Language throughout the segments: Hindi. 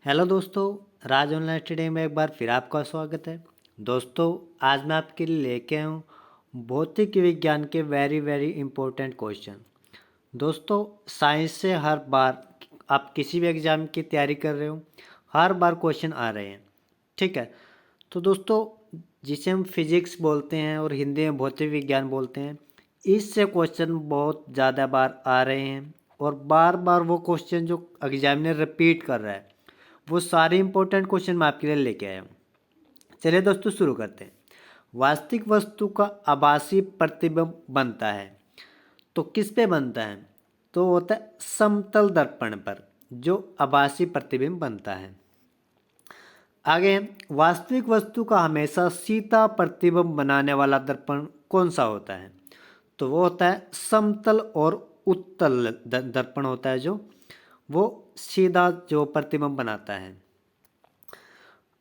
हेलो दोस्तों, राज ऑनलाइन स्टडी में एक बार फिर आपका स्वागत है। दोस्तों, आज मैं आपके लिए लेके आया हूँ भौतिक विज्ञान के वेरी इम्पोर्टेंट क्वेश्चन। दोस्तों, साइंस से हर बार आप किसी भी एग्ज़ाम की तैयारी कर रहे हो, हर बार क्वेश्चन आ रहे हैं। ठीक है, तो दोस्तों जिसे हम फिजिक्स बोलते हैं और हिंदी में भौतिक विज्ञान बोलते हैं, इससे क्वेश्चन बहुत ज़्यादा बार आ रहे हैं और बार बार वो क्वेश्चन जो एग्जामिनर रिपीट कर रहा है वो सारे इंपॉर्टेंट क्वेश्चन मैं आपके लिए लेके आया हूँ। चलिए दोस्तों शुरू करते हैं। वास्तविक वस्तु का आभासी प्रतिबिंब बनता है तो किस पे बनता है? तो होता है समतल दर्पण पर जो आभासी प्रतिबिंब बनता है। आगे, वास्तविक वस्तु का हमेशा सीधा प्रतिबिंब बनाने वाला दर्पण कौन सा होता है? तो वो होता है समतल और उत्तल दर्पण होता है जो वो सीधा जो प्रतिबिंब बनाता है।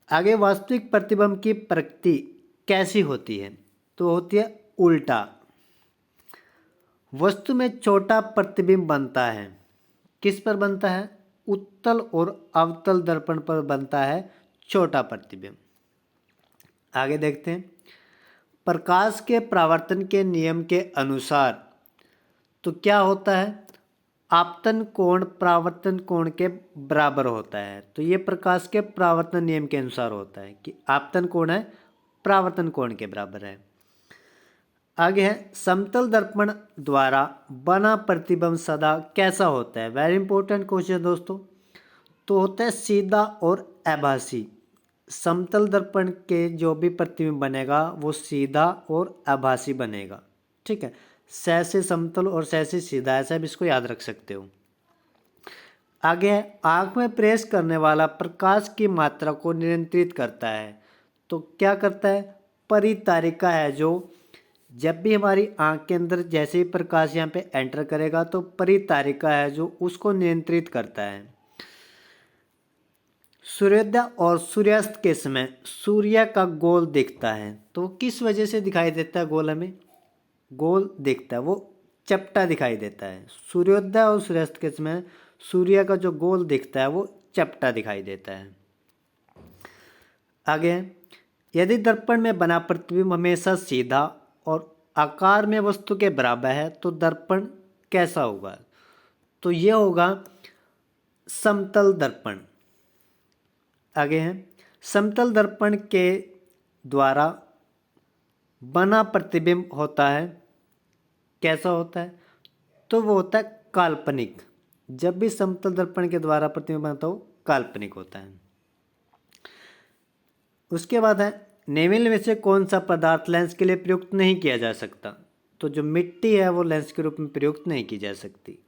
आगे, वास्तविक प्रतिबिंब की प्रकृति कैसी होती है? तो होती है उल्टा। वस्तु में छोटा प्रतिबिंब बनता है, किस पर बनता है? उत्तल और अवतल दर्पण पर बनता है छोटा प्रतिबिंब। आगे देखते हैं, प्रकाश के परावर्तन के नियम के अनुसार तो क्या होता है? आपतन कोण परावर्तन कोण के बराबर होता है। तो ये प्रकाश के परावर्तन नियम के अनुसार होता है कि आपतन कोण है परावर्तन कोण के बराबर है। आगे है, समतल दर्पण द्वारा बना प्रतिबिंब सदा कैसा होता है? वेरी इंपॉर्टेंट क्वेश्चन दोस्तों। तो होता है सीधा और आभासी। समतल दर्पण के जो भी प्रतिबिंब बनेगा वो सीधा और आभासी बनेगा। ठीक है, सै से समतल और सै से सीधा, ऐसा भी इसको याद रख सकते हो। आगे है, आँख में प्रेस करने वाला प्रकाश की मात्रा को नियंत्रित करता है। तो क्या करता है? परितारिका है जो जब भी हमारी आँख के अंदर जैसे ही प्रकाश यहाँ पे एंटर करेगा तो परितारिका है जो उसको नियंत्रित करता है। सूर्योदय और सूर्यास्त के समय सूर्य का गोल दिखता है, तो किस वजह से दिखाई देता है गोल? हमें गोल दिखता है, वो चपटा दिखाई देता है। सूर्योदय और सूर्यास्त के समय सूर्य का जो गोल दिखता है वो चपटा दिखाई देता है। आगे, यदि दर्पण में बना प्रतिबिंब हमेशा सीधा और आकार में वस्तु के बराबर है तो दर्पण कैसा होगा? तो ये होगा समतल दर्पण। आगे है, समतल दर्पण के द्वारा बना प्रतिबिंब होता है, कैसा होता है? तो वो होता है काल्पनिक। जब भी समतल दर्पण के द्वारा प्रतिबिंब बनता हो काल्पनिक होता है। उसके बाद है, निम्नलिखित में से कौन सा पदार्थ लेंस के लिए प्रयुक्त नहीं किया जा सकता? तो जो मिट्टी है वो लेंस के रूप में प्रयुक्त नहीं की जा सकती।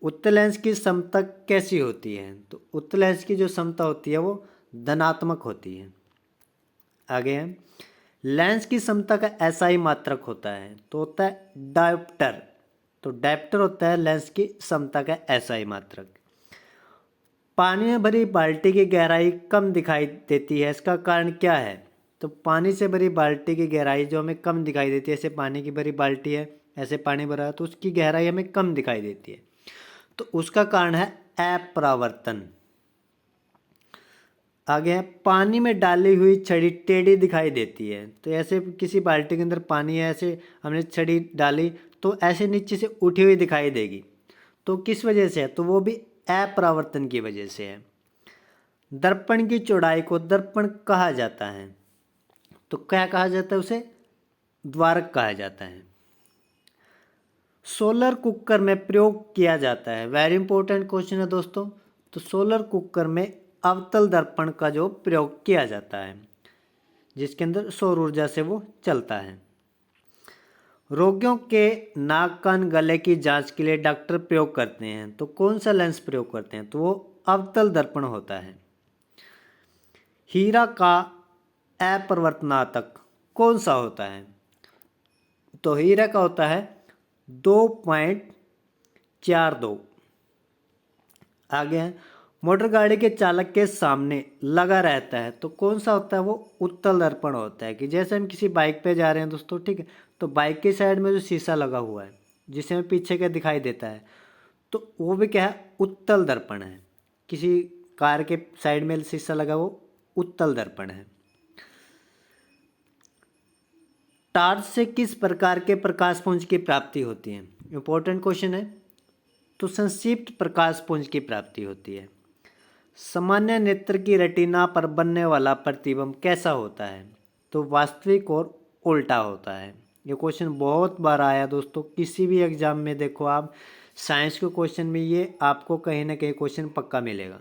उत्तल लेंस की समता कैसी होती है? तो उत्तल लेंस की जो समता होती है वो धनात्मक होती है। आगे है, लेंस की समता का एसआई मात्रक होता है, तो होता है डायोप्टर। तो डायोप्टर होता है लेंस की समता का एसआई मात्रक। पानी में भरी बाल्टी की गहराई कम दिखाई देती है, इसका कारण क्या है? तो पानी से भरी बाल्टी की गहराई जो हमें कम दिखाई देती है, ऐसे पानी की भरी बाल्टी है, ऐसे पानी भरा है तो उसकी गहराई हमें कम दिखाई देती है, तो उसका कारण है अपरावर्तन। आगे है, पानी में डाली हुई छड़ी टेढ़ी दिखाई देती है। तो ऐसे किसी बाल्टी के अंदर पानी है, ऐसे हमने छड़ी डाली तो ऐसे नीचे से उठी हुई दिखाई देगी, तो किस वजह से है? तो वो भी अपरावर्तन की वजह से है। दर्पण की चौड़ाई को दर्पण कहा जाता है, तो क्या कहा जाता है? उसे द्वारक कहा जाता है। सोलर कुकर में प्रयोग किया जाता है, वेरी इंपॉर्टेंट क्वेश्चन है दोस्तों। तो सोलर कुकर में अवतल दर्पण का जो प्रयोग किया जाता है, जिसके अंदर सौर ऊर्जा से वो चलता है। रोगियों के नाक कान गले की जांच के लिए डॉक्टर प्रयोग करते हैं, तो कौन सा लेंस प्रयोग करते हैं? तो वो अवतल दर्पण होता है। हीरा का अपरिवर्तनातक कौन सा होता है? तो हीरा का होता है 2.42। आगे है, मोटर गाड़ी के चालक के सामने लगा रहता है, तो कौन सा होता है? वो उत्तल दर्पण होता है। कि जैसे हम किसी बाइक पे जा रहे हैं दोस्तों, ठीक है, तो बाइक के साइड में जो शीशा लगा हुआ है जिसे हमें पीछे का दिखाई देता है, तो वो भी क्या है? उत्तल दर्पण है। किसी कार के साइड में शीशा लगा वो उत्तल दर्पण है। टार्च से किस प्रकार के प्रकाश पुंज की प्राप्ति होती है? इंपॉर्टेंट क्वेश्चन है। तो संक्षिप्त प्रकाश पुंज की प्राप्ति होती है। सामान्य नेत्र की रेटिना पर बनने वाला प्रतिबिंब कैसा होता है? तो वास्तविक और उल्टा होता है। ये क्वेश्चन बहुत बार आया दोस्तों, किसी भी एग्जाम में देखो आप, साइंस के क्वेश्चन में ये आपको कहीं ना कहीं क्वेश्चन पक्का मिलेगा।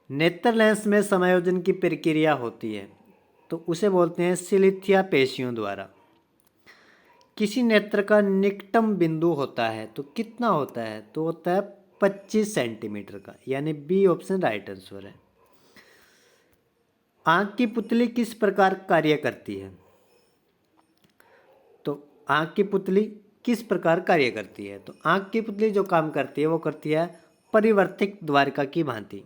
नेत्र लेंस में समायोजन की प्रक्रिया होती है, तो उसे बोलते हैं सिलिथिया पेशियों द्वारा। किसी नेत्र का निकटम बिंदु होता है तो कितना होता है? तो होता है 25 सेंटीमीटर का, यानी बी ऑप्शन राइट आंसर है। आंख की पुतली किस प्रकार कार्य करती है? तो आंख की पुतली किस प्रकार कार्य करती है? तो आंख की पुतली जो काम करती है वो करती है परिवर्तित द्वारिका की भांति।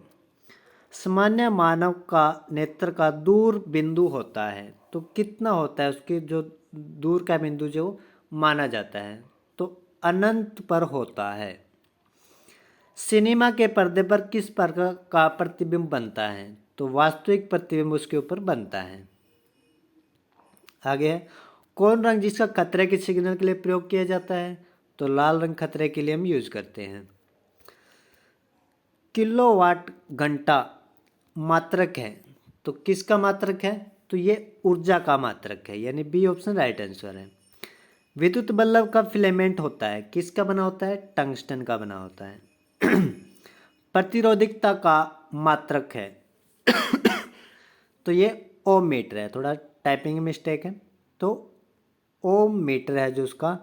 सामान्य मानव का नेत्र का दूर बिंदु होता है, तो कितना होता है उसके जो दूर का बिंदु जो माना जाता है? तो अनंत पर होता है। सिनेमा के पर्दे पर किस प्रकार का प्रतिबिंब बनता है? तो वास्तविक प्रतिबिंब उसके ऊपर बनता है। आगे है, कौन रंग जिसका खतरे के सिग्नल के लिए प्रयोग किया जाता है? तो लाल रंग खतरे के लिए हम यूज करते हैं। किलोवाट घंटा मात्रक है, तो किसका मात्रक है? तो ये ऊर्जा का मात्रक है, यानी बी ऑप्शन राइट आंसर है। विद्युत बल्ब का फिलामेंट होता है, किसका बना होता है? टंगस्टन का बना होता है। प्रतिरोधकता का मात्रक है तो ये ओम मीटर है, थोड़ा टाइपिंग मिस्टेक है, तो ओम मीटर है जो उसका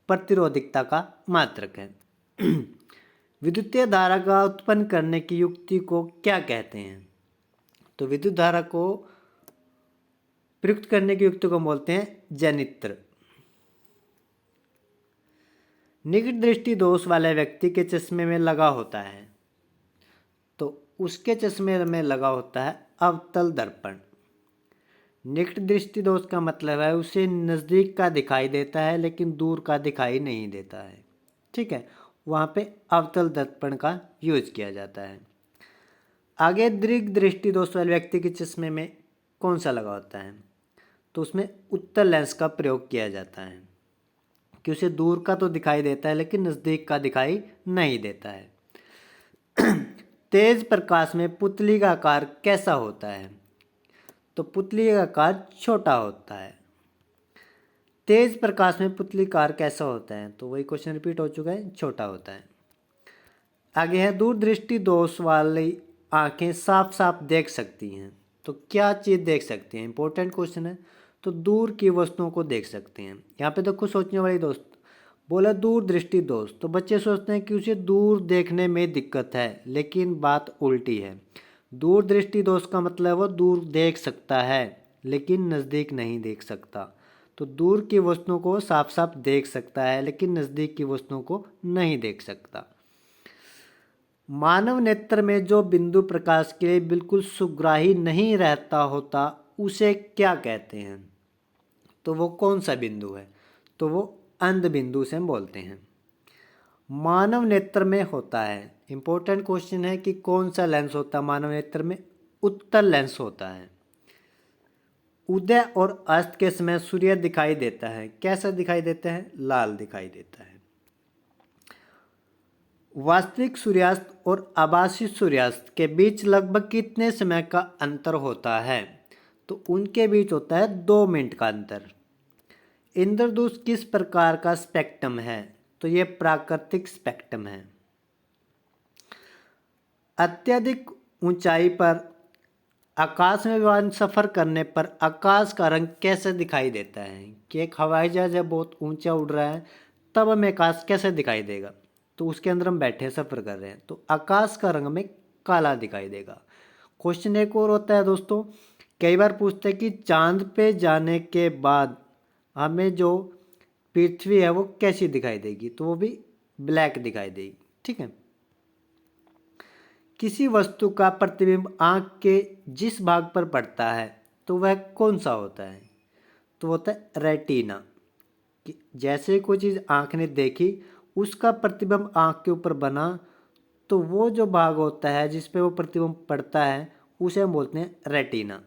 प्रतिरोधकता का मात्रक है। विद्युतीय धारा का उत्पन्न करने की युक्ति को क्या कहते हैं? तो विद्युत धारा को प्रयुक्त करने की युक्ति को बोलते हैं जनित्र। निकट दृष्टि दोष वाले व्यक्ति के चश्मे में लगा होता है, तो उसके चश्मे में लगा होता है अवतल दर्पण। निकट दृष्टि दोष का मतलब है उसे नज़दीक का दिखाई देता है लेकिन दूर का दिखाई नहीं देता है, ठीक है, वहाँ पे अवतल दर्पण का यूज किया जाता है। आगे दीर्घ दृष्टि दोष वाले व्यक्ति के चश्मे में कौन सा लगा होता है? तो उसमें उत्तल लेंस का प्रयोग किया जाता है कि उसे दूर का तो दिखाई देता है लेकिन नज़दीक का दिखाई नहीं देता है। तेज प्रकाश में पुतली का आकार कैसा होता है? तो पुतली का आकार छोटा होता है। तेज प्रकाश में पुतली का आकार कैसा होता है? तो वही क्वेश्चन रिपीट हो चुका है, छोटा होता है। आगे है, दूरदृष्टि दोष वाली आंखें साफ साफ देख सकती हैं, तो क्या चीज़ देख सकती हैं? इंपॉर्टेंट क्वेश्चन है। तो दूर की वस्तुओं को देख सकते हैं। यहाँ पे देखो सोचने वाली दोस्त बोला दूर दृष्टि दोष, तो बच्चे सोचते हैं कि उसे दूर देखने में दिक्कत है, लेकिन बात उल्टी है। दूर दृष्टि दोष का मतलब वो दूर देख सकता है लेकिन नज़दीक नहीं देख सकता। तो दूर की वस्तुओं को साफ साफ देख सकता है लेकिन नज़दीक की वस्तुओं को नहीं देख सकता। मानव नेत्र में जो बिंदु प्रकाश के लिए बिल्कुल सुग्राही नहीं रहता होता उसे क्या कहते हैं? तो वो कौन सा बिंदु है? तो वो अंध बिंदु से हम बोलते हैं। मानव नेत्र में होता है, इंपॉर्टेंट क्वेश्चन है कि कौन सा लेंस होता है मानव नेत्र में? उत्तल लेंस होता है। उदय और अस्त के समय सूर्य दिखाई देता है, कैसा दिखाई देता है? लाल दिखाई देता है। वास्तविक सूर्यास्त और आभासी सूर्यास्त के बीच लगभग कितने समय का अंतर होता है? तो उनके बीच होता है 2 मिनट का अंतर। इंद्रधनुष किस प्रकार का स्पेक्ट्रम है? तो ये प्राकृतिक स्पेक्ट्रम है। अत्यधिक ऊंचाई पर आकाश में विमान सफर करने पर आकाश का रंग कैसे दिखाई देता है? कि एक हवाई जहाज जब बहुत ऊंचा उड़ रहा है तब हमें आकाश कैसे दिखाई देगा? तो उसके अंदर हम बैठे सफर कर रहे हैं तो आकाश का रंग हमें काला दिखाई देगा। क्वेश्चन एक और होता है दोस्तों, कई बार पूछते हैं कि चांद पे जाने के बाद हमें जो पृथ्वी है वो कैसी दिखाई देगी? तो वो भी ब्लैक दिखाई देगी, ठीक है। किसी वस्तु का प्रतिबिंब आँख के जिस भाग पर पड़ता है तो वह कौन सा होता है? तो होता है रेटिना। कि जैसे कोई चीज़ आँख ने देखी उसका प्रतिबिंब आँख के ऊपर बना तो वो जो भाग होता है जिस पे वो प्रतिबिंब पड़ता है उसे हम बोलते हैं रेटिना।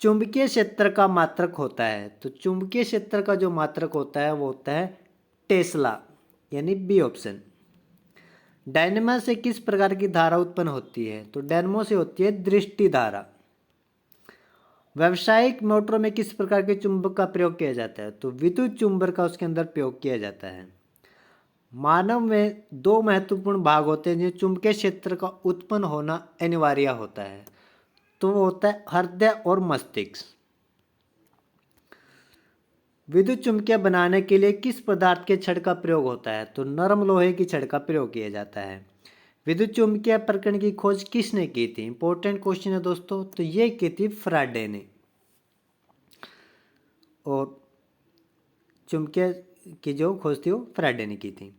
चुंबकीय क्षेत्र का मात्रक होता है, तो चुंबकीय क्षेत्र का जो मात्रक होता है वो होता है टेस्ला, यानी बी ऑप्शन। डायनेमो से किस प्रकार की धारा उत्पन्न होती है, तो डायनेमो से होती है दृष्टि धारा। व्यावसायिक मोटरों में किस प्रकार के चुंबक का प्रयोग किया जाता है, तो विद्युत चुंबक का उसके अंदर प्रयोग किया जाता है। मानव में दो महत्वपूर्ण भाग होते हैं जिनमें चुंबकीय क्षेत्र का उत्पन्न होना अनिवार्य होता है, तो वो होता है हृदय और मस्तिष्क। विद्युत चुम्बकीय बनाने के लिए किस पदार्थ के छड़ का प्रयोग होता है, तो नरम लोहे की छड़ का प्रयोग किया जाता है। विद्युत चुम्बकीय प्रकरण की खोज किसने की थी, इंपॉर्टेंट क्वेश्चन है दोस्तों, तो ये की थी फ्राडे ने। और चुम्बकीय की जो खोज थी वो फ्राडे ने की थी।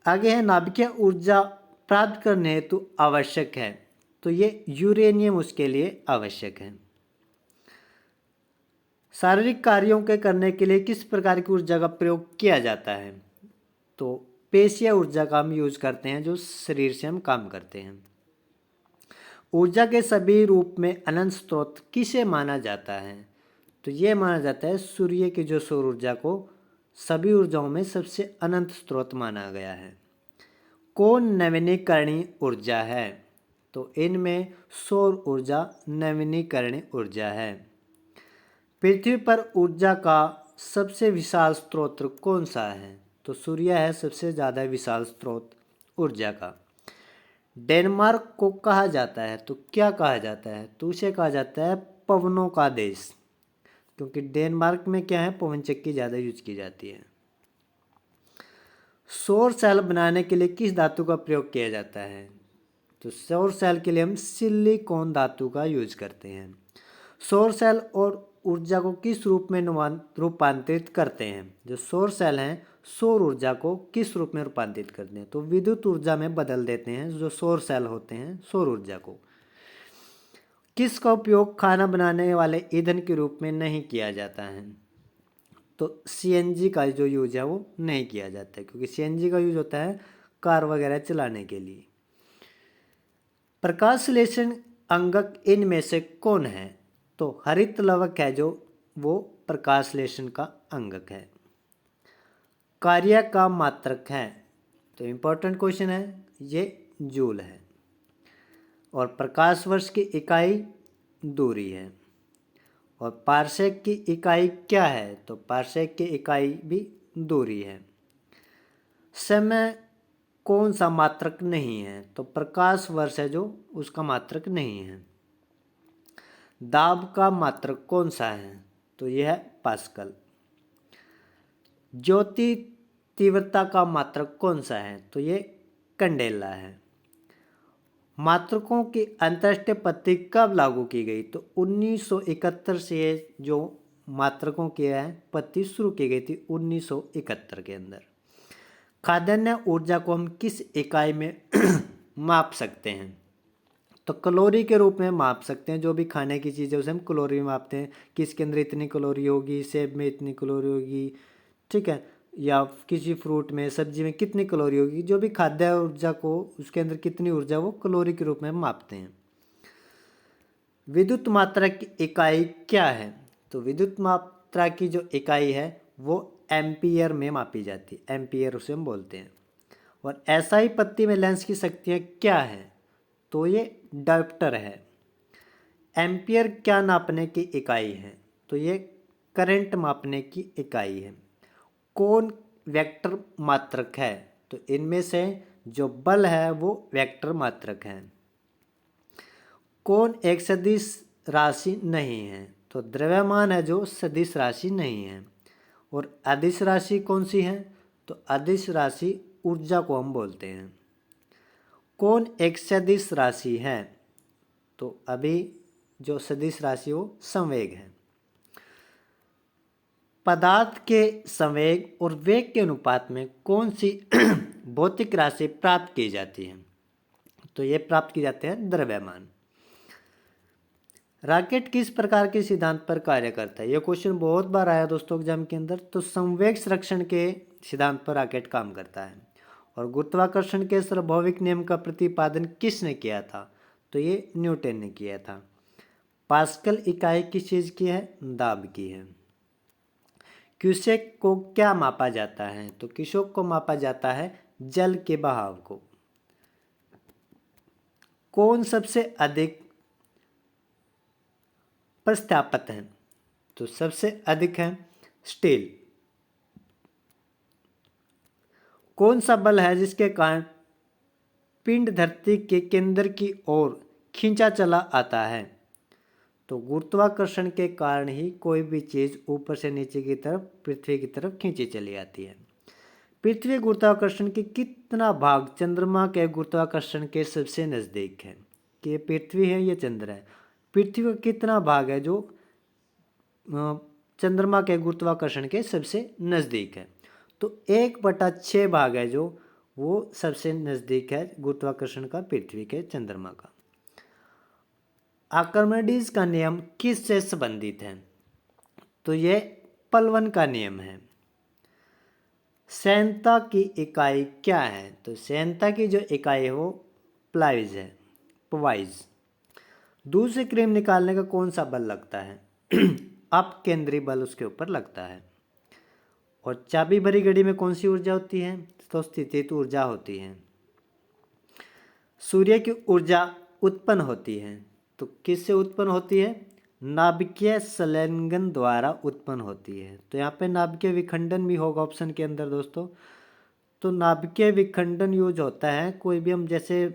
आगे है नाभिकीय ऊर्जा प्राप्त करने हेतु आवश्यक है, तो ये यूरेनियम उसके लिए आवश्यक है। शारीरिक कार्यों के करने के लिए किस प्रकार की ऊर्जा का प्रयोग किया जाता है, तो पेशीय ऊर्जा का हम यूज करते हैं जो शरीर से हम काम करते हैं। ऊर्जा के सभी रूप में अनंत स्रोत किसे माना जाता है, तो ये माना जाता है सूर्य की जो सौर ऊर्जा को सभी ऊर्जाओं में सबसे अनंत स्रोत माना गया है। कौन नवीनीकरणीय ऊर्जा है, तो इनमें सौर ऊर्जा नवीनीकरणीय ऊर्जा है। पृथ्वी पर ऊर्जा का सबसे विशाल स्रोत कौन सा है, तो सूर्य है सबसे ज़्यादा विशाल स्रोत ऊर्जा का। डेनमार्क को कहा जाता है, तो क्या कहा जाता है, तो उसे कहा जाता है पवनों का देश, क्योंकि डेनमार्क में क्या है पवन चक्की ज़्यादा यूज की जाती है। सौर सेल बनाने के लिए किस धातु का प्रयोग किया जाता है, तो सौर सेल के लिए हम सिलिकॉन धातु का यूज करते हैं। सौर सेल और ऊर्जा को किस रूप में रूपांतरित करते हैं, जो सौर सेल हैं सौर ऊर्जा को किस रूप में रूपांतरित करते हैं, तो विद्युत ऊर्जा में बदल देते हैं जो सौर सेल होते हैं सौर ऊर्जा को। किसका उपयोग खाना बनाने वाले ईंधन के रूप में नहीं किया जाता है, तो सीएनजी का जो यूज है वो नहीं किया जाता है, क्योंकि सीएनजी का यूज होता है कार वगैरह चलाने के लिए। प्रकाश संश्लेषण अंगक इनमें से कौन है, तो हरित लवक है जो वो प्रकाश संश्लेषण का अंगक है। कार्य का मात्रक है, तो इम्पोर्टेंट क्वेश्चन है, ये जूल है। और प्रकाश वर्ष की इकाई दूरी है। और पारसेक की इकाई क्या है, तो पारसेक की इकाई भी दूरी है। समय कौन सा मात्रक नहीं है, तो प्रकाश वर्ष है जो उसका मात्रक नहीं है। दाब का मात्रक कौन सा है, तो यह है पास्कल। ज्योति तीव्रता का मात्रक कौन सा है, तो ये कंडेला है। मात्रकों की अंतर्राष्ट्रीय पद्धति कब लागू की गई, तो 1971 से जो मात्रकों की है पद्धति शुरू की गई थी 1971 के अंदर। खाद्यान्न ऊर्जा को हम किस इकाई में माप सकते हैं, तो कैलोरी के रूप में माप सकते हैं। जो भी खाने की चीज़ है उसे हम कैलोरी में मापते हैं कि इसके अंदर इतनी कैलोरी होगी, सेब में इतनी कैलोरी होगी, ठीक है, या किसी फ्रूट में सब्जी में कितनी कैलोरी होगी। जो भी खाद्य ऊर्जा को उसके अंदर कितनी ऊर्जा वो कैलोरी के रूप में मापते हैं। विद्युत मात्रा की इकाई क्या है, तो विद्युत मात्रा की जो इकाई है वो एम्पियर में मापी जाती है, एम्पियर उसे हम बोलते हैं। और एसआई पत्ती में लेंस की शक्तियाँ क्या है, तो ये डायोप्टर है। एम्पियर क्या नापने की इकाई है, तो ये करंट मापने की इकाई है। कौन वेक्टर मात्रक है, तो इनमें से जो बल है वो वेक्टर मात्रक है। कौन एक सदिश राशि नहीं है, तो द्रव्यमान है जो सदिश राशि नहीं है। और अदिश राशि कौन सी है, तो अदिश राशि ऊर्जा को हम बोलते हैं। कौन एक सदिश राशि है, तो अभी जो सदिश राशि वो संवेग है। पदार्थ के संवेग और वेग के अनुपात में कौन सी भौतिक राशि प्राप्त की जाती है, तो ये प्राप्त की जाते हैं द्रव्यमान। रॉकेट किस प्रकार के सिद्धांत पर कार्य करता है, ये क्वेश्चन बहुत बार आया दोस्तों एग्जाम के अंदर। तो संवेग संरक्षण के सिद्धांत पर रॉकेट काम करता है। और गुरुत्वाकर्षण के स्वाभाविक नियम का प्रतिपादन किसने किया था? तो ये न्यूटन ने किया था। पास्कल इकाई किस चीज़ की है? दाब की है। क्यूसेक को क्या मापा जाता है? तो क्यूसेक को मापा जाता है जल के बहाव को। कौन सबसे अधिक प्रस्थापित है? तो सबसे अधिक है स्टील। कौन सा बल है जिसके कारण पिंड धरती के केंद्र की ओर खींचा चला आता है? तो गुरुत्वाकर्षण के कारण ही कोई भी चीज ऊपर से नीचे की तरफ पृथ्वी की तरफ खींची चली आती है। पृथ्वी गुरुत्वाकर्षण के कितना भाग चंद्रमा के गुरुत्वाकर्षण के सबसे नजदीक है? कि ये पृथ्वी है, ये चंद्र है। पृथ्वी का कितना भाग है जो चंद्रमा के गुरुत्वाकर्षण के सबसे नजदीक है? तो 1/6 भाग है जो वो सबसे नजदीक है गुरुत्वाकर्षण का पृथ्वी के चंद्रमा का। आर्किमिडीज का नियम किस से संबंधित है? तो ये पलवन का नियम है। श्यानता की इकाई क्या है? तो श्यानता की जो इकाई है वो प्लाइज है, प्वाइज। दूध से क्रीम निकालने का कौन सा बल लगता है? अपकेंद्री बल उसके ऊपर लगता है। और चाबी भरी घड़ी में कौन सी ऊर्जा होती है? तो स्थितिज ऊर्जा होती है। सूर्य की ऊर्जा उत्पन्न होती है तो किससे उत्पन्न होती है? नाभिकीय संलयन द्वारा उत्पन्न होती है। तो यहाँ पे नाभिकीय विखंडन भी होगा ऑप्शन के अंदर दोस्तों। तो नाभिकीय विखंडन यूज होता है कोई भी, हम जैसे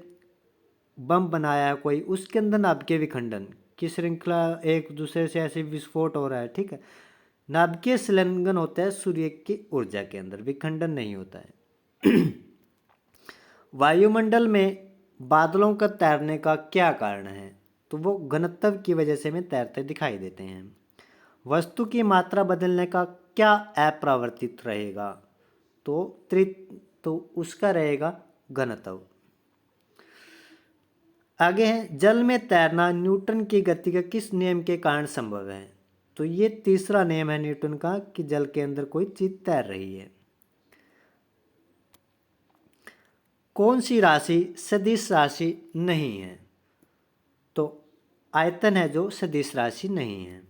बम बनाया है कोई, उसके अंदर नाभिकीय विखंडन की श्रृंखला एक दूसरे से ऐसे विस्फोट हो रहा है, ठीक है। नाभिकीय संलयन होता है सूर्य की ऊर्जा के अंदर, विखंडन नहीं होता है। वायुमंडल में बादलों का तैरने का क्या कारण है? तो वो घनत्व की वजह से में तैरते दिखाई देते हैं। वस्तु की मात्रा बदलने का क्या अपरिवर्तित रहेगा? तो उसका रहेगा घनत्व। आगे है, जल में तैरना न्यूटन की गति के किस नियम के कारण संभव है? तो ये तीसरा नियम है न्यूटन का कि जल के अंदर कोई चीज तैर रही है। कौन सी राशि सदिश राशि नहीं है? तो आयतन है जो सदिश राशि नहीं है।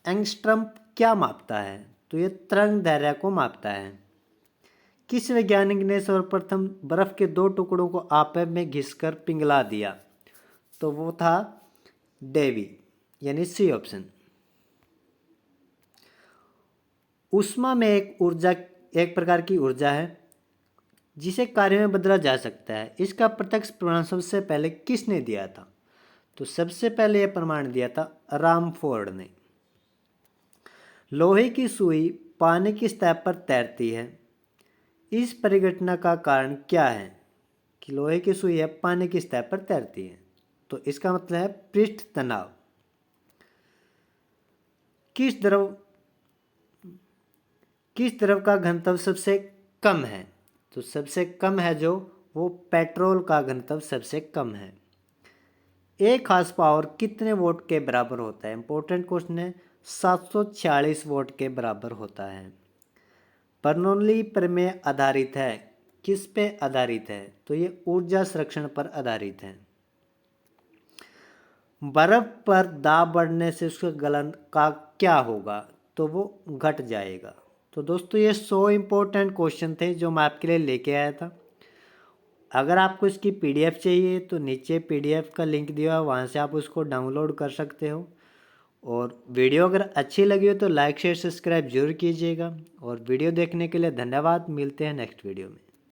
एंगस्ट्रम क्या मापता है? तो ये तरंग दैर्घ्य को मापता है। किस वैज्ञानिक ने सर्वप्रथम बर्फ के 2 टुकड़ों को आपस में घिसकर पिघला दिया? तो वो था डेवी, यानी सी ऑप्शन। ऊष्मा में एक प्रकार की ऊर्जा है जिसे कार्य में बदला जा सकता है। इसका प्रत्यक्ष प्रमाण सबसे पहले किसने दिया था? तो सबसे पहले यह प्रमाण दिया था रामफोर्ड ने। लोहे की सुई पानी की सतह पर तैरती है, इस परिघटना का कारण क्या है? कि लोहे की सुई है पानी की सतह पर तैरती है, तो इसका मतलब है पृष्ठ तनाव। किस द्रव का घनत्व सबसे कम है? तो सबसे कम है जो वो पेट्रोल का घनत्व सबसे कम है। एक हार्स पावर कितने वोट के बराबर होता है? इंपॉर्टेंट क्वेश्चन है। 746 वोट के बराबर होता है। बर्नौली प्रमेय आधारित है, किस पे आधारित है? तो ये ऊर्जा संरक्षण पर आधारित है। बर्फ पर दाब बढ़ने से उसके गलन का क्या होगा? तो वो घट जाएगा। तो दोस्तों ये 100 इम्पोर्टेंट क्वेश्चन थे जो मैं आपके लिए लेके आया था। अगर आपको इसकी पीडीएफ चाहिए तो नीचे पीडीएफ का लिंक दिया है, वहाँ से आप उसको डाउनलोड कर सकते हो। और वीडियो अगर अच्छी लगी हो तो लाइक शेयर सब्सक्राइब जरूर कीजिएगा। और वीडियो देखने के लिए धन्यवाद। मिलते हैं नेक्स्ट वीडियो में।